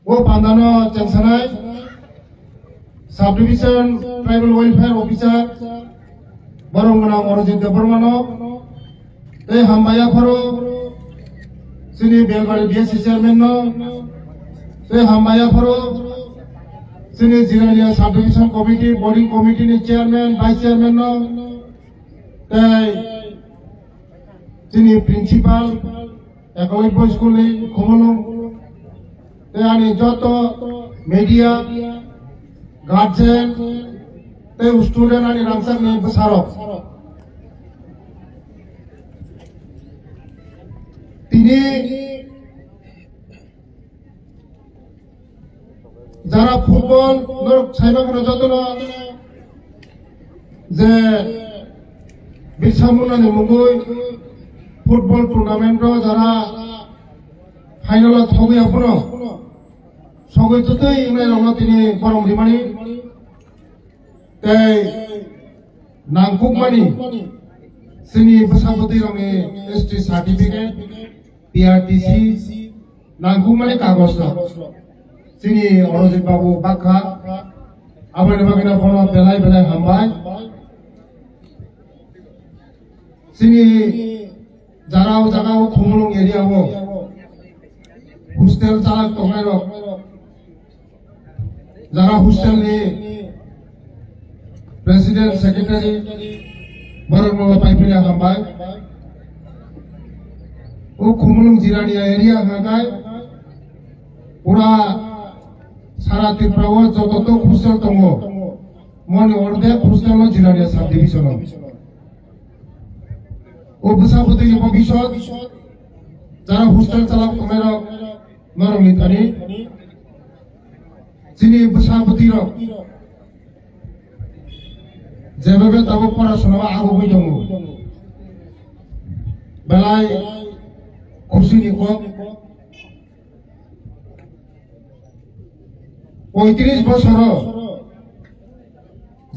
वो पांदानो चंसनाय sub division tribal welfare officer बरंगना अरजित देवबर्मनो ए हामबाया फरो सिनी बेलबारी बीएससी चेयरमैन नो ए हामबाया फरो सिनी जिलानिया sub division committee boarding committee नि चेयरमैन वाइस चेयरमैन नो ए सिनी प्रिंसिपल एकलव्य स्कूल नि खुमनु ए आनी जतो मीडिया गार्जियन ते स्टूडेंट आणि रामसर नि बसारो তিনি যারা ফুটবল সাইবাগুলো যতন যে বিরসামুন্নানি মুগুই ফুটবল টুর্নামেন্ট যারা ফাইনাল থগই আপনো সগই যতই ইংলাই রঙ তিনি বরং রিমানি তাই নাংকুকমানি सिनी बसापति रंगे एसटी सर्टिफिकेट पीआरटीसी नांगू माने कागज नो सिनी अरजित बाबू बाखा आबानि बागिना फनो बेलाय बेलाय हामबाय सिनी जाराव जागाव खुमलुं एरियाव हस्टेल चालक तंगाय रक जारा हस्टेल नि प्रेसिडेंट सेक्रेटारी बरंगनो पाइपिया हामबाय ओ खुमलुं जिरानिया एरिया हागाय पूरा सारा त्रिपुराव जततो हस्टेल दङ मन अर्धे हस्टेल जिरानिया सब डिविजन ओ बसापति भबिष्यत যারা हस्टेल चालक तंगाय रक नरंनि थानि जिनि बसापति रक যেভাবে তাবো পড়াশোনা আগুবই দङ বেলায় খুশিনি কম 35 বছর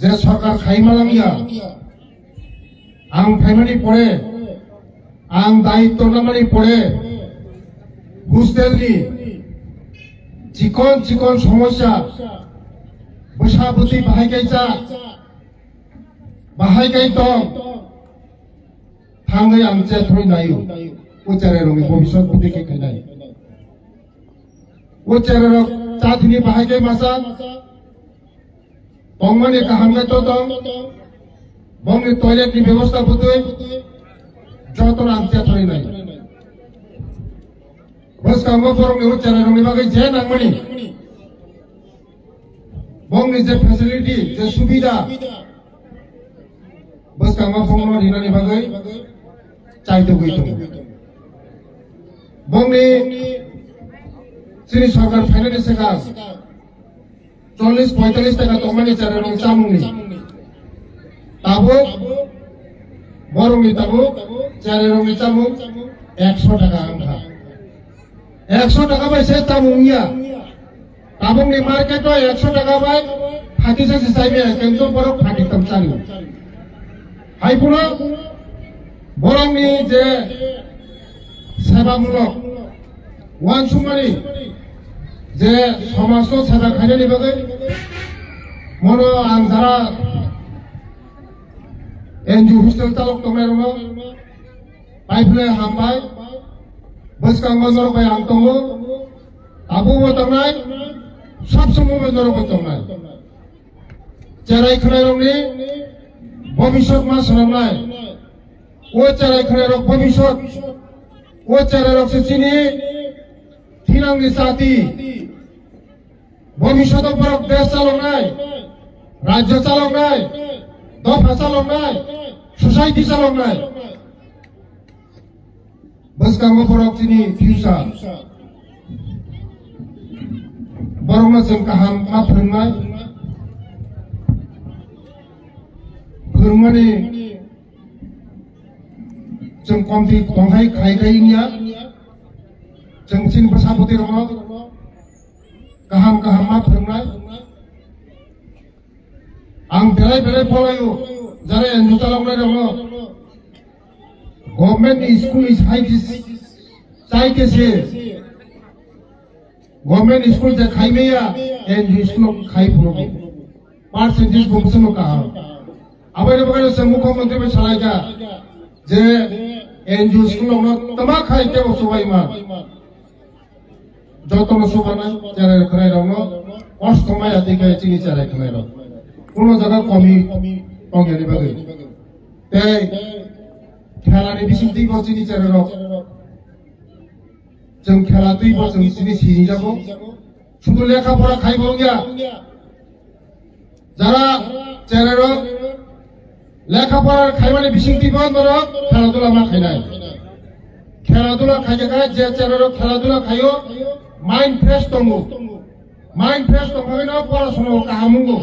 যে সরকার খাইমালামিয়া আং ফাইমানি পড়ে আং দায়িত্ব নামানি পড়ে হুস্টেলনি চিকন চিকন সমস্যা বসাপতি বাহাইকাইছা बाहायगाय दं थाङै आमचे थ्रय नायु उचारे रंगे भबिष्यत बुद्धिके खायनाय उचारे रक चाथुनि बाहायगाय मासा बंगमानि गाहामगाय तो दं बंगनि टयलेट नि व्यवस्था बुद्धि जतन आमचे थ्रय नाय बस कामो बरंगे उचारे रंगे बागै जे नांगमानि बंगनि जे फेसिलिटी जे सुबिदा बस कामा फंगनो रिनानि बागै चाइतो गइतो बंगनि सिनि सरकार फाइनान्स सेका 40-45 टाका तमानि चारन चामुंनि ताबो बरंनि ताबो चारन चामुं 100 टाका आंखा 100 टाका बायसे चामुंनिया ताबंनि मार्केटो 100 टाका बाय फाटिसे साइबे केंतो बरक फाटितम चालु हाइपुना बरंनि जे सेवामूलक वानसुमानि जे समाजनो सेवा खायनायनि बागै मनो आं जारा एनजिअ हस्टेल चालक तंगाय रङ पाइपलाय हामबाय बसकांगो नरबाय आं दङ आबुबो तंगाय सब समयबो नरबाय तंगाय जेराय खोनाय रंनि भविष्यत मा साननाय ओ चाराय खरेरक भविष्यत ओ चारायरक सिनि थिनांनि जाति भविष्यत परक देश चालनाय राज्य चालनाय दफा चालनाय सोसाइटी चालनाय बसकांगो परक सिनि फ्यूचार बरंना जों गाहाम मा फोरोंनाय फोरोंमानि जों कमथि दंहाय खायगायनिया जों सिन बसापति रङ गाहाम गाहाम मा फोरोंनाय आं बेलाय बेलाय फरायो जारा एनजिअ चालकनाय दङ गभर्नमेन्ट स्कुल चाइतेसे गवर्नमेंट स्कूल जे खाइमेया एनजीओ स्कूल खाइ फुनो परसेंटेज बमसनो का आबाय बगैर से मुख्यमंत्री में सलाइका जे एनजीओ स्कूल न तमा खाइ के सुबाइमा যতন সুবানা চারের খরাই রং অষ্টমায় আদিকে চিনি চারাই খরাই রং কোন জায়গা কমি টঙ্গেনি বাগে তাই খেলানি বিসিংতি গো চিনি চারের রং जों खेला दुई बोसोर सिनि सिनि जाबो শুধু লেখাপড়া খাইব গিয়া যারা চেরের লেখাপড়া খাইবানি বিসিংতি বন্ধ রক খেলাধুলা মা খাইনাই খেলাধুলা খাইতে খাই যে চেরের খেলাধুলা খাইও माइंड फ्रेश दंगो माइंड फ्रेश दंगो पढ़ाशोना काहामुंगो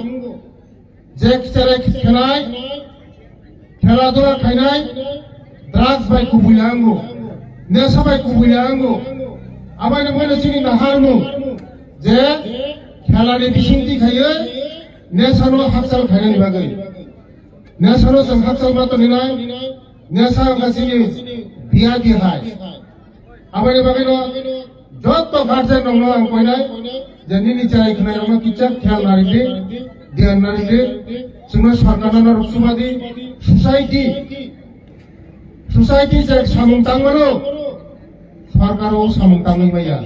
जे खेला खेनाय खेलाधुला खाइनाय ड्राग्स बाय कुबुलांगो नेशा बाय कुबुलांगो आबायनो बयनो सिनि नाहारमु जे खेलानि बिसिंति खायो नेशानो हाकसाल खाइनायनि बागै नेशानो जों हाकसाल मातो निनाय नेशा गासिनि बिया बिहाय आबायनो बागैनो যত গার্জেন নং আং কইনাই যে নিনি চাই খনাই রং কিচার খেয়াল নারিদে ধ্যান নারিদে जोंनो सरकारनो रसुबादि सोसाइटी जे सामुं तांगनो सरकारो सामुं तांगै बाया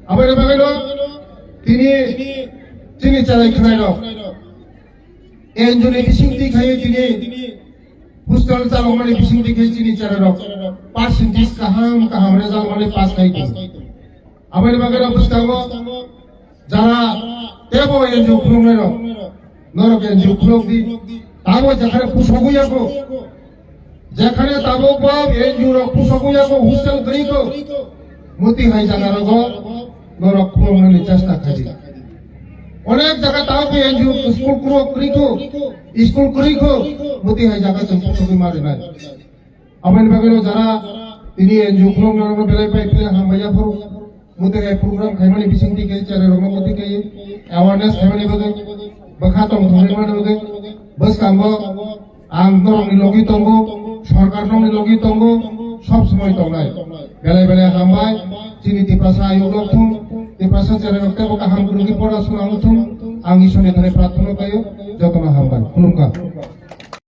आबायनो बागैनो तिनि चाइ खनाय रं एनजोनि बिसिंति खायो तिनि हस्टेल चालमानि बिसिंति खायो तिनि चाइ रं पार्सेंटेज काहाम रेजाल्ट माने पास खायो आबायनो बागैनो बुस्थांगो যারা তেবো এনজিও খুলনাই রং নরক এনজিও খুলক দি তাবো যেখানে পুষগুয়াকো যেখানে তাবো বাব এনজিও রক পুষগুয়াকো হোস্টেল গরিকো মতি হাই জায়গা রগ নরক খুলনানি চেষ্টা খাইদি অনেক জায়গা তাবো এনজিও স্কুল করিকো মতি হাই জায়গা जों পুষগুই মারি নাই আবাইন বাগেনো যারা তিনি এনজিও খুলনানো বেলাই পাই ফেলে হামবাইয়া ফর मुते प्रोग्राम खाइमानि बिसिंति के चारे रंग मते के अवेयरनेस खाइमानि बगे बखातम धरेमानि बगे बस कामो आं नरंनि लगि तंगो सरकार नंनि लगि तंगो सब समय तंगाय बेलाय बेलाय हामबाय चिनि तिपासा आयोग थुं तिपासा चारे रक्ते बका हामगुरुनि पढ़ाशोना थुं आं इसोरनि थाखाय प्रार्थना गायो जतना हामबाय खुलुमगा